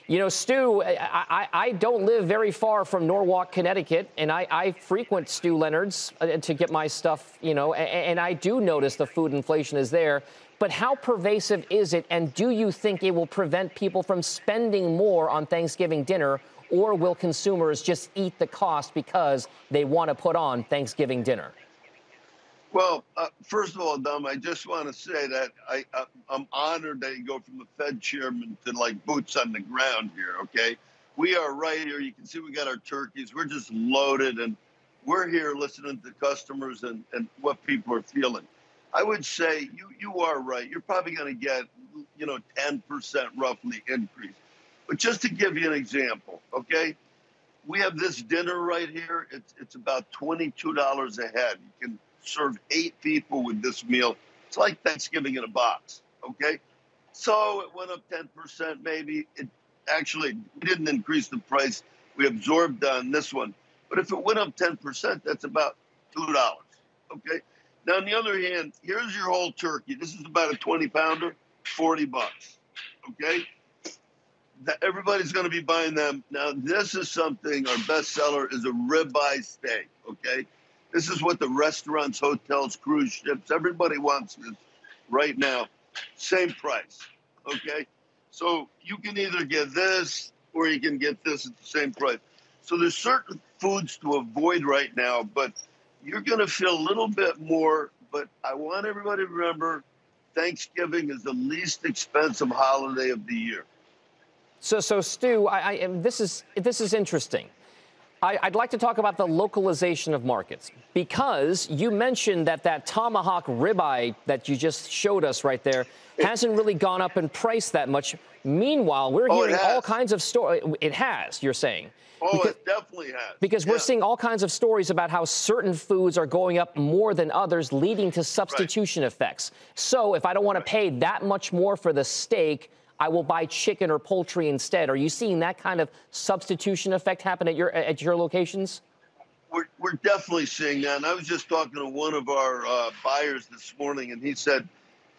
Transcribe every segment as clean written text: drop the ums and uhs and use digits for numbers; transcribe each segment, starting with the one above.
You know, Stu, I don't live very far from Norwalk, Connecticut, and I frequent Stu Leonard's to get my stuff, you know, and I do notice the food inflation is there. But how pervasive is it, and do you think it will prevent people from spending more on Thanksgiving dinner, or will consumers just eat the cost because they want to put on Thanksgiving dinner? Well, first of all, Dom, I just want to say that I'm honored that you go from the Fed chairman to like boots on the ground here, okay? We are right here. You can see we got our turkeys. We're just loaded, and we're here listening to customers and what people are feeling. I would say you are right. You're probably going to get, 10% roughly increase. But just to give you an example, okay? We have this dinner right here. It's about $22 a head. You can serve 8 people with this meal. It's like Thanksgiving in a box, okay? So it went up 10% maybe. It actually didn't increase the price. We absorbed on this one. But if it went up 10%, that's about $2, okay? Now, on the other hand, here's your whole turkey. This is about a 20-pounder, $40, okay? Everybody's going to be buying them. Now, this is something, our best seller is a ribeye steak, okay? This is what the restaurants, hotels, cruise ships, everybody wants this right now. Same price, okay? So you can either get this or you can get this at the same price. So there's certain foods to avoid right now, but you're going to feel a little bit more. But I want everybody to remember Thanksgiving is the least expensive holiday of the year. So Stu, this is interesting. I'd like to talk about the localization of markets, because you mentioned that tomahawk ribeye that you just showed us right there hasn't really gone up in price that much. Meanwhile, we're hearing all kinds of stories. It has, you're saying. It definitely has. Because we're seeing all kinds of stories about how certain foods are going up more than others, leading to substitution effects. So if I don't want to pay that much more for the steak, I will buy chicken or poultry instead. Are you seeing that kind of substitution effect happen at your locations? We're definitely seeing that. And I was just talking to one of our buyers this morning, and he said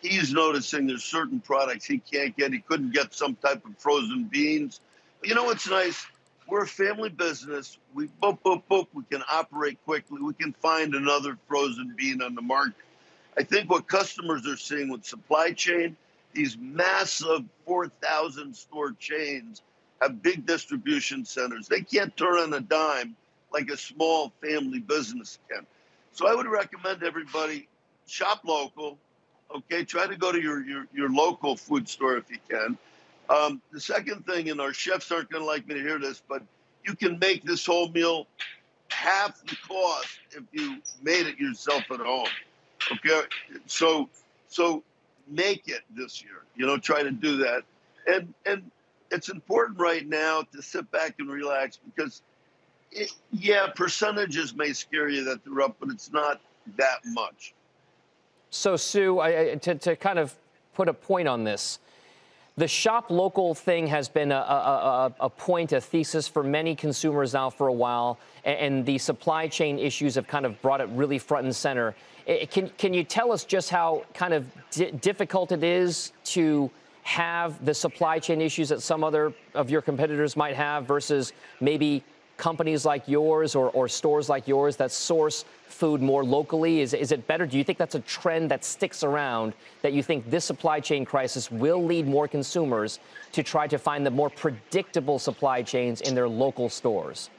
he's noticing there's certain products he can't get. He couldn't get some type of frozen beans. But you know what's nice? We're a family business. We boop, boop, boop. We can operate quickly. We can find another frozen bean on the market. I think what customers are seeing with supply chain, these massive 4,000 store chains have big distribution centers. They can't turn on a dime like a small family business can. So I would recommend everybody shop local. Okay, try to go to your local food store if you can. The second thing, and our chefs aren't going to like me to hear this, but you can make this whole meal half the cost if you made it yourself at home. Okay, so make it this year. Try to do that, and it's important right now to sit back and relax, because percentages may scare you that they're up, but it's not that much. So Sue, to kind of put a point on this, the shop local thing has been a point, a thesis for many consumers now for a while, and the supply chain issues have kind of brought it really front and center. Can you tell us just how kind of difficult it is to have the supply chain issues that some other of your competitors might have versus maybe companies like yours or stores like yours that source food more locally? Is it better? Do you think that's a trend that sticks around, that you think this supply chain crisis will lead more consumers to try to find the more predictable supply chains in their local stores?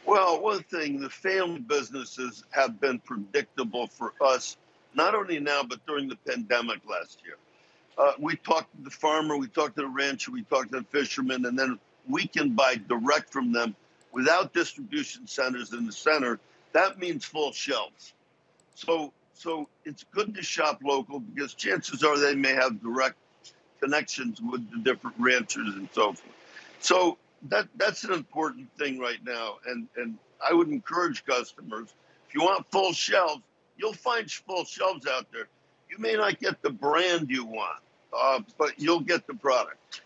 Well, one thing, the family businesses have been predictable for us, not only now, but during the pandemic last year. We talked to the farmer, we talked to the rancher, we talked to the fisherman, and then we can buy direct from them without distribution centers in the center. That means full shelves. So it's good to shop local, because chances are they may have direct connections with the different ranchers and so forth. So that's an important thing right now. And I would encourage customers, if you want full shelves, you'll find full shelves out there. You may not get the brand you want, but you'll get the product.